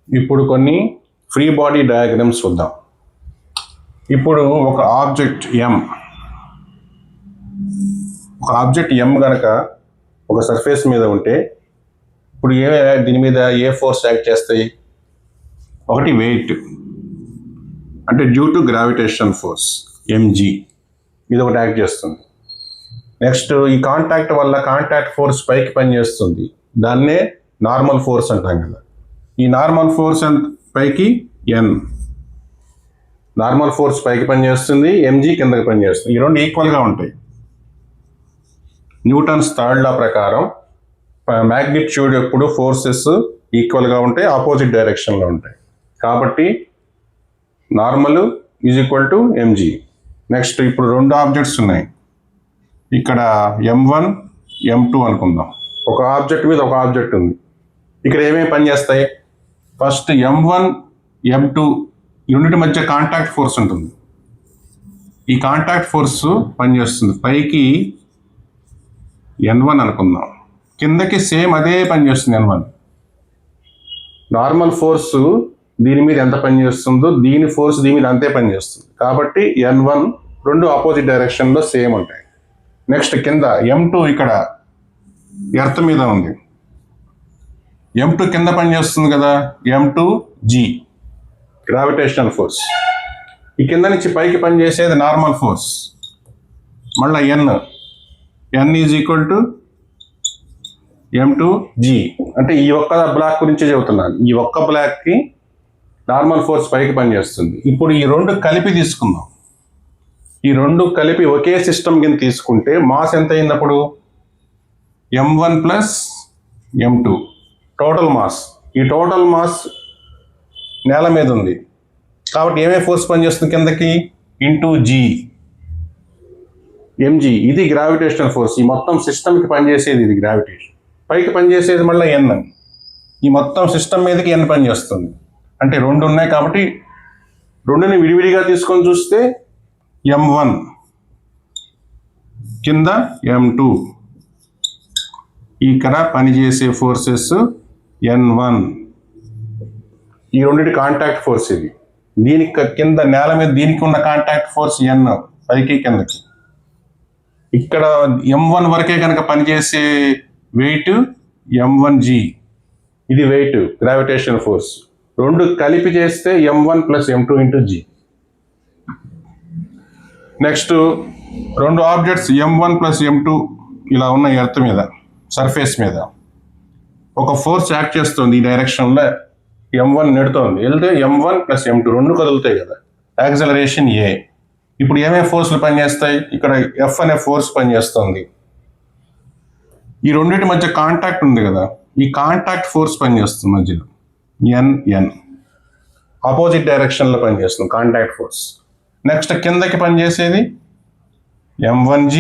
ఇప్పుడు కొన్ని free body diagrams చూద్దాం. ఇప్పుడు ఒక ఆబ్జెక్ట్ ఎం కనుక ఒక సర్ఫేస్ మీద ఉంటే ఇప్పుడు దీని మీద ఏ ఫోర్స్ యాక్ట్ చేస్తాయి? ఒకటి వెయిట్, అంటే due to gravitation force MG, ఇది ఒకటి యాక్ట్ చేస్తుంది. నెక్స్ట్ ఈ కాంటాక్ట్ వల్ల కాంటాక్ట్ ఫోర్స్ పైకి పనిచేస్తుంది, దాన్నే నార్మల్ ఫోర్స్ అంటాం కదా. ఈ నార్మల్ ఫోర్స్ పైకి ఎన్, నార్మల్ ఫోర్స్ పైకి పనిచేస్తుంది, ఎంజీ కిందకి పనిచేస్తుంది. ఈ రెండు ఈక్వల్గా ఉంటాయి. న్యూటన్స్ థర్డ్ లా ప్రకారం మ్యాగ్నిట్యూడ్ ఎప్పుడు ఫోర్సెస్ ఈక్వల్గా ఉంటాయి, ఆపోజిట్ డైరెక్షన్లో ఉంటాయి. కాబట్టి normal is equal to MG. Next ఇప్పుడు రెండు ఆబ్జెక్ట్స్ ఉన్నాయి, ఇక్కడ M1 M2 అనుకుందాం. ఒక ఆబ్జెక్ట్ మీద ఒక ఆబ్జెక్ట్ ఉంది. ఇక్కడ ఏమేమి పనిచేస్తాయి? ఫస్ట్ M1 M2 యూనిట్ మధ్య కాంటాక్ట్ ఫోర్స్ ఉంటుంది. ఈ కాంటాక్ట్ ఫోర్స్ పనిచేస్తుంది. పైకి N1 అనుకుందాం, కిందకి సేమ్ అదే పనిచేస్తుంది N1. నార్మల్ ఫోర్స్ దీని మీద ఎంత పనిచేస్తుందో దీని ఫోర్స్ దీని మీద అంతే పనిచేస్తుంది. కాబట్టి N1 రెండు ఆపోజిట్ డైరెక్షన్లో సేమ్ ఉంటాయి. నెక్స్ట్ కింద M2 ఇక్కడ ఎర్త్ మీద ఉంది, M2 కింద పనిచేస్తుంది కదా, M2G గ్రావిటేషనల్ ఫోర్స్. ఈ కింద నుంచి పైకి పనిచేసేది నార్మల్ ఫోర్స్, మళ్ళీ N is equal to M2G. అంటే ఈ ఒక్క బ్లాక్ గురించి చెబుతున్నాను. ఈ ఒక్క బ్లాక్కి నార్మల్ ఫోర్స్ పైకి పనిచేస్తుంది. ఇప్పుడు ఈ రెండు కలిపి తీసుకుందాం. ఈ రెండు కలిపి ఒకే సిస్టమ్ కింద తీసుకుంటే మాస్ ఎంత అయింది? అప్పుడు M1 plus M2 total mass. ఈ టోటల్ మాస్ నేల మీద ఉంది కాబట్టి ఏమే ఫోర్స్ పనిచేస్తుంది కిందకి? Into g, m g. ఇది గ్రావిటేషనల్ ఫోర్స్. ఈ మొత్తం సిస్టమ్కి పనిచేసేది ఇది గ్రావిటేషన్. పైకి పనిచేసేది మళ్ళీ ఎన్. ఈ మొత్తం సిస్టమ్ మీదకి ఎన్ పనిచేస్తుంది. అంటే రెండు ఉన్నాయి కాబట్టి రెండుని విడివిడిగా తీసుకొని చూస్తే M1 కింద M2, ఇక్కడ పనిచేసే ఫోర్సెస్ N1. ఈ రెండింటి కాంటాక్ట్ ఫోర్స్ ఇది. దీనికి కింద నేల మీద దీనికి ఉన్న కాంటాక్ట్ ఫోర్స్ N, పైకి కిందకి. ఇక్కడ M1 వరకే కనుక పనిచేసే వెయిట్ M1G, ఇది వెయిట్ గ్రావిటేషన్ ఫోర్స్. రెండు కలిపి చేస్తే M1 plus M2 into G. Next రెండు ఆబ్జెక్ట్స్ M1 ప్లస్ M2 ఇలా ఉన్న ఎర్త్ మీద సర్ఫేస్ మీద ఒక ఫోర్స్ యాక్ట్ చేస్తుంది. ఈ డైరెక్షన్లో M1 నెడుతోంది, వెళ్తే M1 ప్లస్ M2 రెండు కదులుతాయి కదా, యాక్సలరేషన్ A. ఇప్పుడు ఏమేమి ఫోర్సులు పనిచేస్తాయి? ఇక్కడ F అనే ఫోర్స్ పనిచేస్తుంది. ఈ రెండింటి మధ్య కాంటాక్ట్ ఉంది కదా, ఈ కాంటాక్ట్ ఫోర్స్ పనిచేస్తుంది మధ్యలో, N ఆపోజిట్ డైరెక్షన్లో పనిచేస్తుంది కాంటాక్ట్ ఫోర్స్. నెక్స్ట్ కిందకి పనిచేసేది M1G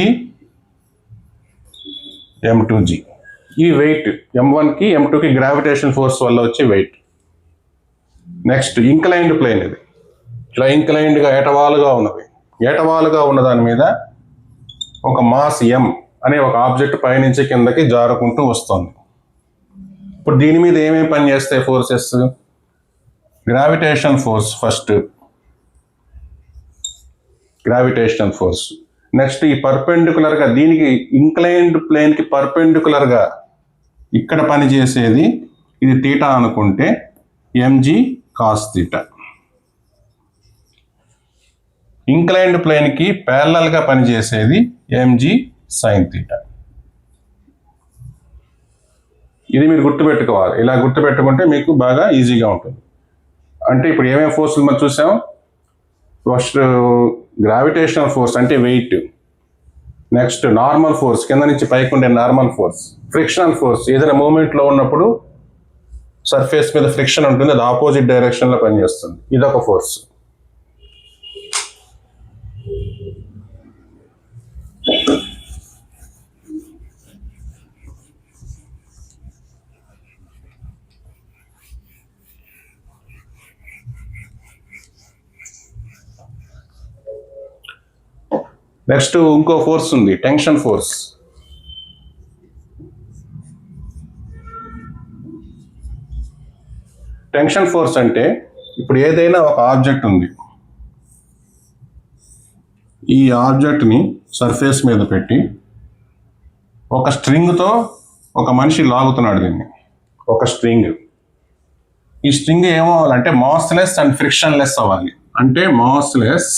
M2G. ఈ వెయిట్ M1కి M2కి గ్రావిటేషన్ ఫోర్స్ వల్ల వచ్చే వెయిట్. నెక్స్ట్ ఇంక్లైన్డ్ ప్లేన్, ఇది ఇలా ఇంక్లైన్డ్గా ఏటవాలుగా ఉన్నది. ఏటవాలుగా ఉన్న దాని మీద ఒక మాస్ M అనే ఒక ఆబ్జెక్ట్ పైనుంచి కిందకి జారుకుంటూ వస్తుంది. ఇప్పుడు దీని మీద ఏమేమి పని చేస్తాయి forces? Gravitation force first, gravitation force. Next ఈ పర్పెండికులర్గా దీనికి ఇంక్లైన్డ్ ప్లేన్కి పర్పెండికులర్గా ఇక్కడ పనిచేసేది ఇది తీటా అనుకుంటే mg cos తీటా. ఇంక్లైన్డ్ ప్లేన్కి ప్యారలల్గా పనిచేసేది mg sin తీటా. ఇది మీరు గుర్తుపెట్టుకోవాలి. ఇలా గుర్తుపెట్టుకుంటే మీకు బాగా ఈజీగా ఉంటుంది. అంటే ఇప్పుడు ఏమేమి ఫోర్సులు మనం చూసాం? ఫస్ట్ గ్రావిటేషనల్ ఫోర్స్ అంటే వెయిట్. నెక్స్ట్ నార్మల్ ఫోర్స్, కింద నుంచి పైకి ఉండే నార్మల్ ఫోర్స్. ఫ్రిక్షనల్ ఫోర్స్, ఏదైనా మూమెంట్లో ఉన్నప్పుడు సర్ఫేస్ మీద ఫ్రిక్షన్ ఉంటుంది, అది ఆపోజిట్ డైరెక్షన్లో పనిచేస్తుంది, ఇదొక ఫోర్స్. నెక్స్ట్ ఇంకో ఫోర్స్ ఉంది, టెన్షన్ ఫోర్స్. టెన్షన్ ఫోర్స్ అంటే ఇప్పుడు ఏదైనా ఒక ఆబ్జెక్ట్ ఉంది, ఈ ఆబ్జెక్ట్ని సర్ఫేస్ మీద పెట్టి ఒక స్ట్రింగ్తో ఒక మనిషి లాగుతున్నాడు దీన్ని, ఒక స్ట్రింగ్. ఈ స్ట్రింగ్ ఏమవ్వాలంటే మాస్లెస్ అండ్ ఫ్రిక్షన్లెస్ అవ్వాలి. అంటే మాస్లెస్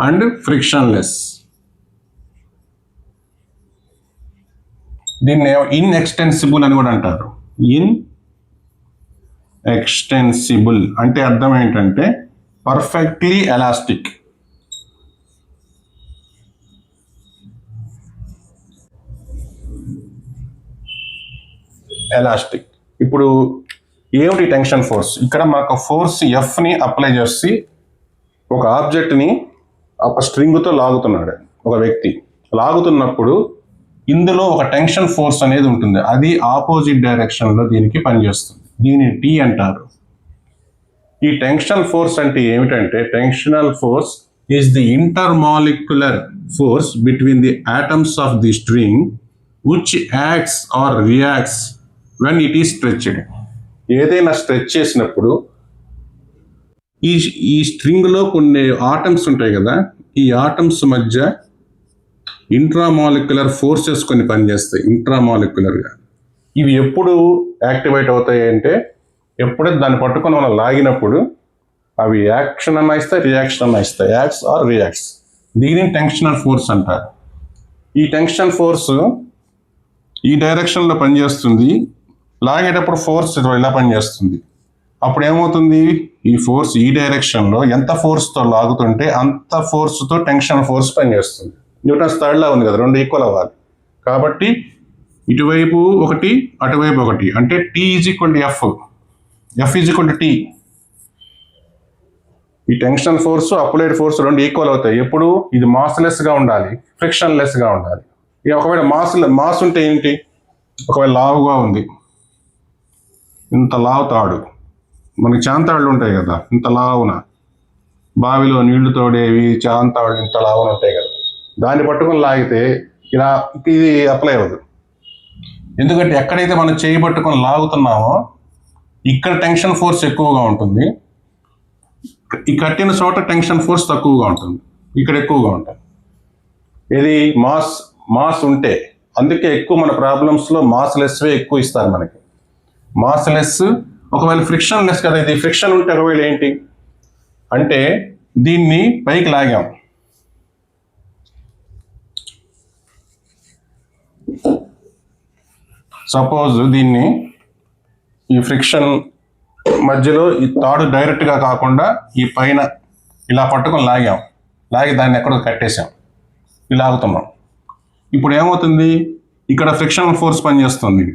అండ్ ఫ్రిక్షన్లెస్. దీన్ని ఇన్ఎక్స్టెన్సిబుల్ అని కూడా అంటారు. ఇన్ఎక్స్టెన్సిబుల్ అంటే అర్థం ఏంటంటే పర్ఫెక్ట్లీ ఎలాస్టిక్. ఎలాస్టిక్. ఇప్పుడు ఏమిటి టెన్షన్ ఫోర్స్? ఇక్కడ మనకు ఫోర్స్ ఎఫ్ని అప్లై చేసి ఒక ఆబ్జెక్ట్ని ఒక స్ట్రింగ్తో లాగుతున్నాడు ఒక వ్యక్తి. లాగుతున్నప్పుడు ఇందులో ఒక టెన్షన్ ఫోర్స్ అనేది ఉంటుంది, అది ఆపోజిట్ డైరెక్షన్లో దీనికి పనిచేస్తుంది. దీన్ని టీ అంటారు. ఈ టెన్షన్ ఫోర్స్ అంటే ఏమిటంటే tensional force is the intermolecular force between the atoms of the string which acts or reacts when it is stretched. ఏదైనా స్ట్రెచ్ చేసినప్పుడు ఈ స్ట్రింగ్లో కొన్ని ఆటమ్స్ ఉంటాయి కదా, ఈ ఆటమ్స్ మధ్య ఇంట్రామాలిక్యులర్ ఫోర్సెస్ కొన్ని పనిచేస్తాయి ఇంట్రామాలిక్యులర్గా. ఇవి ఎప్పుడు యాక్టివేట్ అవుతాయి అంటే ఎప్పుడైతే దాన్ని పట్టుకొని మనం లాగినప్పుడు అవి యాక్షన్ అన్న ఇస్తాయి, రియాక్షన్ అన్న ఇస్తాయి, యాక్ట్స్ ఆర్ రియాక్ట్స్. దీనిని టెన్షనల్ ఫోర్స్ అంటారు. ఈ టెన్షన్ ఫోర్స్ ఈ డైరెక్షన్లో పనిచేస్తుంది, లాగేటప్పుడు ఫోర్స్ ఇలా పనిచేస్తుంది. అప్పుడు ఏమవుతుంది, ఈ ఫోర్స్ ఈ డైరెక్షన్లో ఎంత ఫోర్స్తో లాగుతుంటే అంత ఫోర్స్తో టెన్షన్ ఫోర్స్ పనిచేస్తుంది. న్యూటన్స్ థర్డ్ లా ఉంది కదా, రెండు ఈక్వల్ అవ్వాలి. కాబట్టి ఇటువైపు ఒకటి అటువైపు ఒకటి అంటే T is equal to F, F is equal to T. ఈ టెన్షన్ ఫోర్స్ అప్లైడ్ ఫోర్స్ రెండు ఈక్వల్ అవుతాయి. ఎప్పుడు ఇది మాస్లెస్గా ఉండాలి, ఫ్రిక్షన్లెస్గా ఉండాలి. ఇక ఒకవేళ మాస్ ఉంటే ఏంటి, ఒకవేళ లావుగా ఉంది, ఇంత లావు తాడు, మనకి చాంతాళ్ళు ఉంటాయి కదా, ఇంత లావున బావిలో నీళ్లు తోడేవి చాంతాళ్ళు ఇంత లావున ఉంటాయి కదా, దాన్ని పట్టుకొని లాగితే ఇలా ఇది అప్లై అవ్వదు. ఎందుకంటే ఎక్కడైతే మనం చేయి పట్టుకొని లాగుతున్నామో ఇక్కడ టెన్షన్ ఫోర్స్ ఎక్కువగా ఉంటుంది, ఈ కట్టిన చోట టెన్షన్ ఫోర్స్ తక్కువగా ఉంటుంది, ఇక్కడ ఎక్కువగా ఉంటుంది. ఇది మాస్ ఉంటే, అందుకే ఎక్కువ మన ప్రాబ్లమ్స్లో మాస్ లెస్వే ఎక్కువ ఇస్తారు మనకి. మాస్ లెస్, ఒకవేళ ఫ్రిక్షన్ లెస్ కదా, ఇది ఫ్రిక్షన్ ఉంటే ఒకవేళ ఏంటి అంటే దీన్ని పైకి లాగాం, సపోజ్ దీన్ని ఈ ఫ్రిక్షన్ మధ్యలో ఈ తాడు డైరెక్ట్గా కాకుండా ఈ పైన ఇలా పట్టుకొని లాగి దాన్ని ఎక్కడో కట్టేసాం, ఇలా లాగుతున్నాం. ఇప్పుడు ఏమవుతుంది, ఇక్కడ ఫ్రిక్షన్ ఫోర్స్ పనిచేస్తుంది,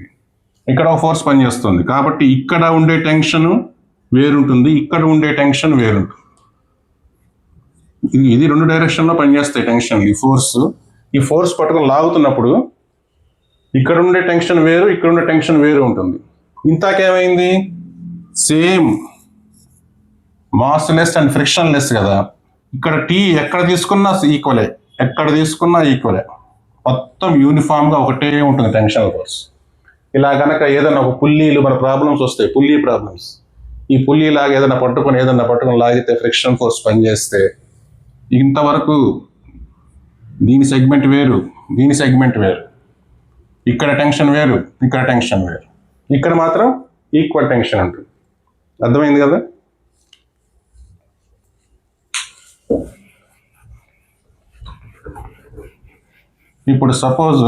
ఇక్కడ ఒక ఫోర్స్ పనిచేస్తుంది. కాబట్టి ఇక్కడ ఉండే టెన్షన్ వేరుంటుంది, ఇక్కడ ఉండే టెన్షన్ వేరుంటుంది. ఇది రెండు డైరెక్షన్లో పనిచేస్తాయి టెన్షన్. ఈ ఫోర్స్ పట్టుకొని లాగుతున్నప్పుడు ఇక్కడ ఉండే టెన్షన్ వేరు, ఇక్కడ ఉండే టెన్షన్ వేరు ఉంటుంది. ఇంతకేమైంది, same mass less and friction less కదా. ఇక్కడ టీ ఎక్కడ తీసుకున్నా ఈక్వలే, ఎక్కడ తీసుకున్నా ఈక్వలే, మొత్తం యూనిఫామ్గా ఒకటే ఉంటుంది టెన్షన్ ఫోర్స్. ఇలా కనుక ఏదైనా ఒక పుల్లీలు మన ప్రాబ్లమ్స్ వస్తాయి, పుల్లీ ప్రాబ్లమ్స్, ఈ పుల్లీ లాగా ఏదైనా పట్టుకొని లాగితే ఫ్రిక్షన్ ఫోర్స్ పనిచేస్తే ఇంతవరకు దీని సెగ్మెంట్ వేరు, దీని సెగ్మెంట్ వేరు, ఇక్కడ టెన్షన్ వేరు, ఇక్కడ టెన్షన్ వేరు, ఇక్కడ మాత్రం ఈక్వల్ టెన్షన్ ఉంటుంది. అర్థమైంది కదా. ఇప్పుడు సపోజ్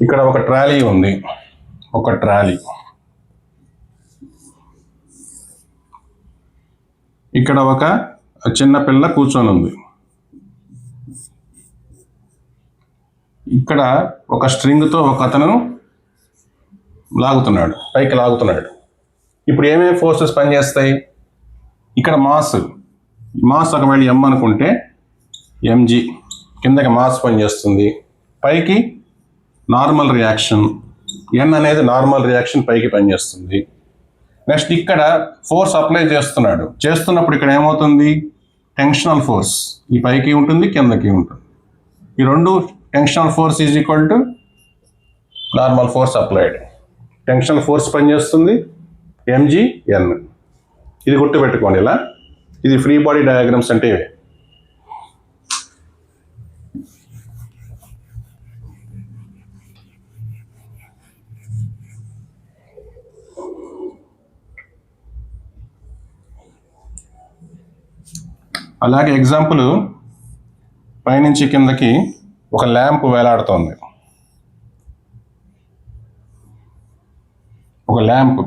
ఇక్కడ ఒక ట్రాలీ ఉంది, ఒక ట్రాలీ, ఇక్కడ ఒక చిన్న పిల్ల కూర్చొని ఉంది, ఇక్కడ ఒక స్ట్రింగ్తో ఒక అతను లాగుతున్నాడు, పైకి లాగుతున్నాడు. ఇప్పుడు ఏమేమి ఫోర్సెస్ పనిచేస్తాయి, ఇక్కడ మాస్ ఒకవేళ ఎం అనుకుంటే ఎంజీ కిందకి మాస్ పనిచేస్తుంది, పైకి నార్మల్ రియాక్షన్ ఎన్ అనేది నార్మల్ రియాక్షన్ పైకి పనిచేస్తుంది. నెక్స్ట్ ఇక్కడ ఫోర్స్ అప్లై చేస్తున్నప్పుడు ఇక్కడ ఏమవుతుంది, టెన్షనల్ ఫోర్స్ ఈ పైకి ఉంటుంది, కిందకి ఉంటుంది. ఈ రెండు tensional force is equal to normal force applied. Tensional force పనిచేస్తుంది mgn. ఇది గుర్తుపెట్టుకోండి ఇలా. ఇది ఫ్రీ బాడీ డయాగ్రామ్స్ అంటే ఇవే. అలాగే ఎగ్జాంపుల్, పైనుంచి కిందకి ఒక ల్యాంప్ వేలాడుతోంది. ఒక ల్యాంప్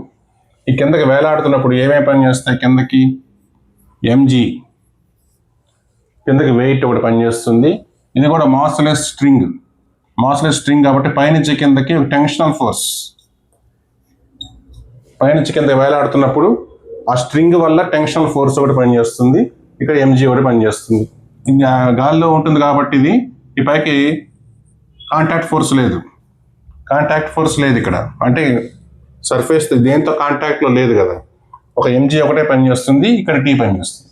ఈ కిందకి వేలాడుతున్నప్పుడు ఏమేమి పని చేస్తాయి? కిందకి mg, కిందకి వెయిట్ ఒకటి పనిచేస్తుంది. ఇది కూడా మాస్లెస్ స్ట్రింగ్ కాబట్టి పైనుంచి కిందకి టెన్షనల్ ఫోర్స్. పైనుంచి కింద వేలాడుతున్నప్పుడు ఆ స్ట్రింగ్ వల్ల టెన్షనల్ ఫోర్స్ ఒకటి పనిచేస్తుంది. ఇక్కడ mg ఒకటి పనిచేస్తుంది. ఇంకా గాల్లో ఉంటుంది కాబట్టి ఇది ఈ పైకి కాంటాక్ట్ ఫోర్స్ లేదు ఇక్కడ. అంటే సర్ఫేస్ దేంతో కాంటాక్ట్లో లేదు కదా. ఒక mg ఒకటే పనిచేస్తుంది, ఇక్కడ t పనిచేస్తుంది.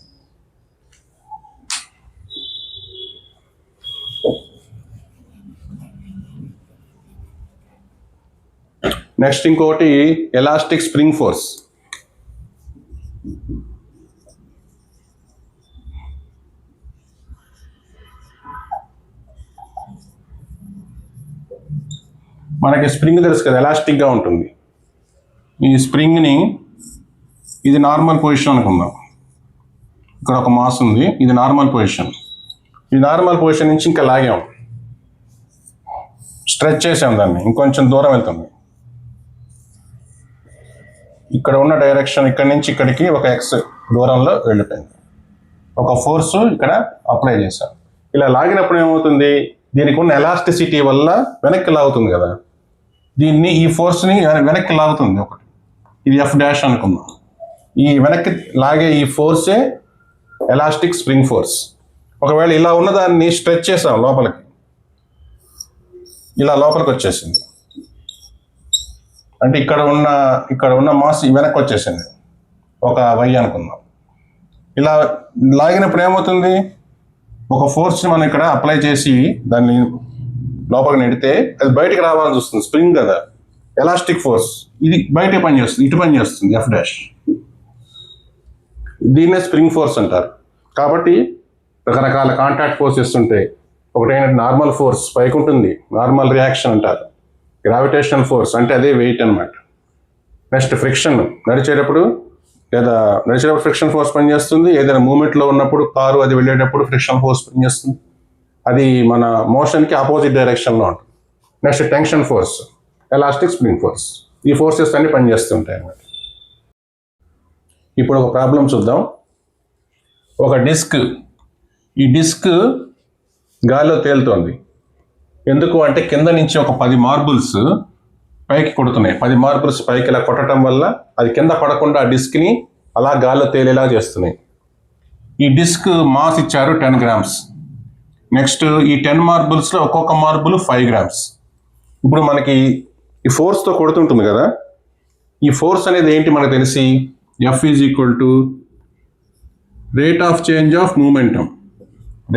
నెక్స్ట్ ఇంకోటి ఎలాస్టిక్ స్ప్రింగ్ ఫోర్స్. మనకి స్ప్రింగ్ తెలుసు కదా, ఎలాస్టిక్గా ఉంటుంది. ఈ స్ప్రింగ్ని ఇది నార్మల్ పొజిషన్ అనుకుందాం. ఇక్కడ ఒక మాస్ ఉంది, ఇది నార్మల్ పొజిషన్. ఈ నార్మల్ పొజిషన్ నుంచి ఇంకా లాగాం, స్ట్రెచ్ చేసాం దాన్ని, ఇంకొంచెం దూరం వెళ్తుంది. ఇక్కడ ఉన్న డైరెక్షన్ ఇక్కడ నుంచి ఇక్కడికి ఒక x దూరంలో వెళ్ళిపోయింది. ఒక ఫోర్స్ ఇక్కడ అప్లై చేశాం. ఇలా లాగినప్పుడు ఏమవుతుంది? దీనికి ఉన్న ఎలాస్టిసిటీ వల్ల వెనక్కి లాగుతుంది కదా, దీన్ని ఈ ఫోర్స్ని వెనక్కి లాగుతుంది ఒకటి. ఇది F' అనుకుందాం. ఈ వెనక్కి లాగే ఈ ఫోర్సే ఎలాస్టిక్ స్ప్రింగ్ ఫోర్స్. ఒకవేళ ఇలా ఉన్నదాన్ని స్ట్రెచ్ చేసాం లోపలికి, ఇలా లోపలికి వచ్చేసింది అంటే ఇక్కడ ఉన్న మాస్ వెనక్కి వచ్చేసింది, ఒక y అనుకుందాం. ఇలా లాగినప్పుడు ఏమవుతుంది? ఒక ఫోర్స్ని మనం ఇక్కడ అప్లై చేసి దాన్ని లోపలికి నెడితే అది బయటికి రావాలని చూస్తుంది. స్ప్రింగ్ కదా, ఎలాస్టిక్ ఫోర్స్. ఇది బయట పనిచేస్తుంది, ఇటు పనిచేస్తుంది F'. దీన్నే స్ప్రింగ్ ఫోర్స్ అంటారు. కాబట్టి రకరకాల కాంటాక్ట్ ఫోర్సెస్ ఉంటాయి. ఒకటైన నార్మల్ ఫోర్స్ పైకి ఉంటుంది, నార్మల్ రియాక్షన్ అంటారు. గ్రావిటేషనల్ ఫోర్స్ అంటే అదే వెయిట్ అనమాట. నెక్స్ట్ ఫ్రిక్షన్, నడిచేటప్పుడు ఫ్రిక్షన్ ఫోర్స్ పనిచేస్తుంది. ఏదైనా మూమెంట్లో ఉన్నప్పుడు కారు అది వెళ్ళేటప్పుడు ఫ్రిక్షన్ ఫోర్స్ పనిచేస్తుంది. అది మన మోషన్కి ఆపోజిట్ డైరెక్షన్లో ఉంటుంది. Next tension force, elastic spring force. ఈ ఫోర్సెస్ అన్ని పనిచేస్తుంటాయి అన్నమాట. ఇప్పుడు ఒక ప్రాబ్లం చూద్దాం. ఒక డిస్క్, ఈ డిస్క్ గాల్లో తేలుతోంది. ఎందుకు అంటే కింద నుంచి ఒక 10 మార్బుల్స్ పైకి కొడుతున్నాయి. 10 మార్బుల్స్ పైకి ఇలా కొట్టడం వల్ల అది కింద పడకుండా ఆ డిస్క్ని అలా గాల్లో తేలేలా చేస్తున్నాయి. ఈ డిస్క్ మాస్ ఇచ్చారు 10 grams. నెక్స్ట్ ఈ 10 మార్బుల్స్లో ఒక్కొక్క మార్బుల్ 5 grams. ఇప్పుడు మనకి ఈ ఫోర్స్తో కొడుతుంటుంది కదా, ఈ ఫోర్స్ అనేది ఏంటి మనకు తెలిసి? F is equal to rate of change of momentum.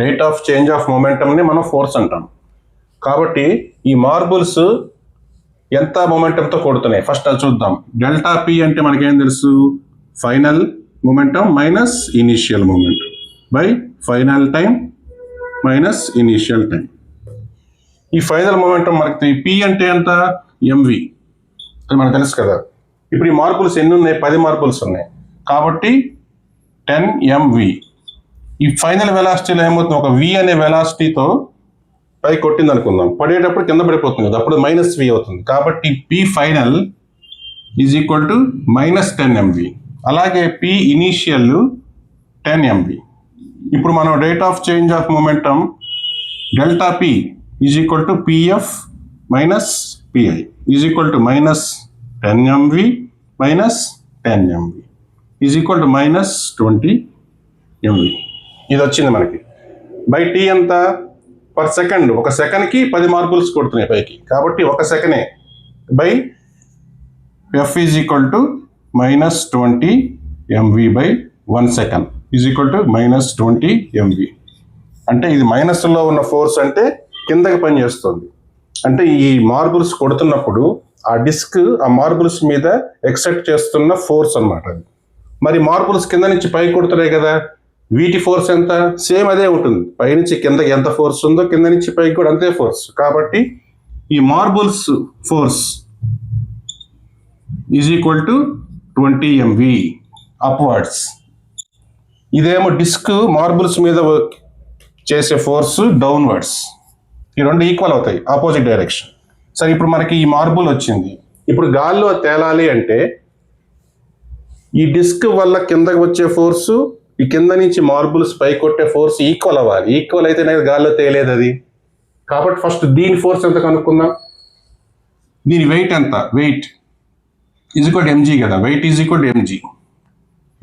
Rate of change of మూమెంటంని మనం ఫోర్స్ అంటాం. కాబట్టి ఈ మార్బుల్స్ ఎంత మొమెంటంతో కొడుతున్నాయి ఫస్ట్ అది చూద్దాం. డెల్టా P అంటే మనకేం తెలుసు? Final momentum minus initial momentum by final time minus initial time. ఈ ఫైనల్ మొమెంటం మనకి P అంటే ఎంత? mv. అది మనకు తెలుసు కదా. ఇప్పుడు ఈ మార్బుల్స్ ఎన్ని ఉన్నాయి? 10 మార్బుల్స్ ఉన్నాయి కాబట్టి 10 mv. ఈ ఫైనల్ వెలాసిటీలో ఏమవుతుంది? ఒక v అనే వెలాసిటీతో పై కొట్టింది అనుకుందాం, పడేటప్పుడు కింద పడిపోతుంది కదా, అప్పుడు -v అవుతుంది. కాబట్టి P final is equal to -10 mv. అలాగే P ఇనీషియల్ 10 mv. ఇప్పుడు మనం rate of change of momentum delta P is equal to Pf minus Pi is equal to -10 mv minus 10 mv is equal to -20 mv. ఇది వచ్చింది మనకి. By T ఎంత? Per second. ఒక సెకండ్కి 10 marbles కొడుతున్నాయి పైకి, కాబట్టి ఒక సెకండే by F is equal to -20 mv by 1 second is equal to -20 mv. అంటే ఇది మైనస్లో ఉన్న ఫోర్స్ అంటే కిందకి పనిచేస్తుంది, అంటే ఈ మార్బుల్స్ కొడుతున్నప్పుడు ఆ డిస్క్ ఆ మార్బుల్స్ మీద ఎక్సెప్ట్ చేస్తున్న ఫోర్స్ అన్నమాట అది. మరి మార్బుల్స్ కింద నుంచి పైకి కొడుతున్నాయి కదా, వీటి ఫోర్స్ ఎంత? సేమ్ అదే ఉంటుంది. పైనుంచి కిందకి ఎంత ఫోర్స్ ఉందో కింద నుంచి పైకి కూడా అంతే ఫోర్స్. కాబట్టి ఈ marbles force is equal to 20 MV upwards. ఇదేమో డిస్క్ మార్బుల్స్ మీద చేసే ఫోర్స్ డౌన్వర్డ్స్. ఈ రెండు ఈక్వల్ అవుతాయి, ఆపోజిట్ డైరెక్షన్. సరే, ఇప్పుడు మనకి ఈ మార్బుల్ వచ్చింది. ఇప్పుడు గాల్లో తేలాలి అంటే ఈ డిస్క్ వల్ల కిందకి వచ్చే ఫోర్సు, ఈ కింద నుంచి మార్బుల్స్ పై కొట్టే ఫోర్స్ ఈక్వల్ అవ్వాలి. ఈక్వల్ అయితేనే గాల్లో తేలేదు అది. కాబట్టి ఫస్ట్ దీని ఫోర్స్ ఎంత కనుక్కుందాం. దీని వెయిట్ ఎంత? Weight is equal to mg కదా, weight is equal to mg.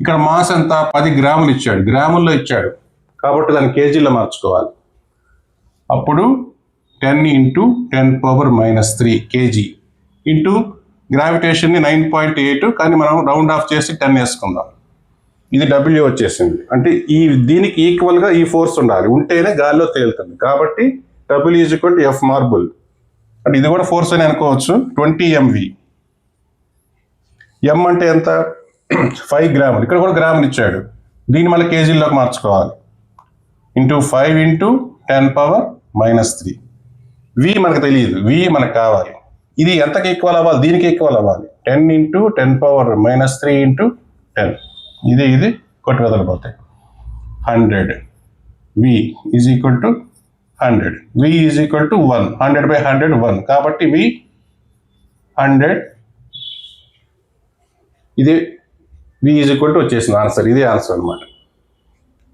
ఇక్కడ మాస్ ఎంత? 10 గ్రాములు ఇచ్చాడు, గ్రాముల్లో ఇచ్చాడు కాబట్టి దాన్ని కేజీలో మార్చుకోవాలి. అప్పుడు 10 × 10⁻³ kg ఇంటూ గ్రావిటేషన్ని 9.8, కానీ మనం రౌండ్ ఆఫ్ చేసి 10 వేసుకుందాం. ఇది W వచ్చేసింది. అంటే దీనికి ఈక్వల్గా ఈ ఫోర్స్ ఉండాలి, ఉంటేనే గాల్లో తేలుతుంది. కాబట్టి W is equal to F marble. అంటే ఇది కూడా ఫోర్స్ అని అనుకోవచ్చు. 20 MV. M అంటే ఎంత? 5 గ్రాములు. ఇక్కడ కూడా గ్రాములు ఇచ్చాడు, దీన్ని మళ్ళీ కేజీల్లోకి మార్చుకోవాలి. ఇంటూ 5 × 10⁻³ V మనకు తెలియదు, V మనకు కావాలి. ఇది ఎంతకి ఈక్వల్ అవ్వాలి? దీనికి ఈక్వల్ అవ్వాలి. 10 × 10⁻³ ఇంటూ 10. ఇది కొట్టి వదలిపోతాయి. 100. V is equal to 100. V is equal to 1. 100/100 1. కాబట్టి V 100. ఇది V ఈజ్ ఈక్వల్ టు వచ్చేసింది ఆన్సర్. ఇదే ఆన్సర్ అనమాట.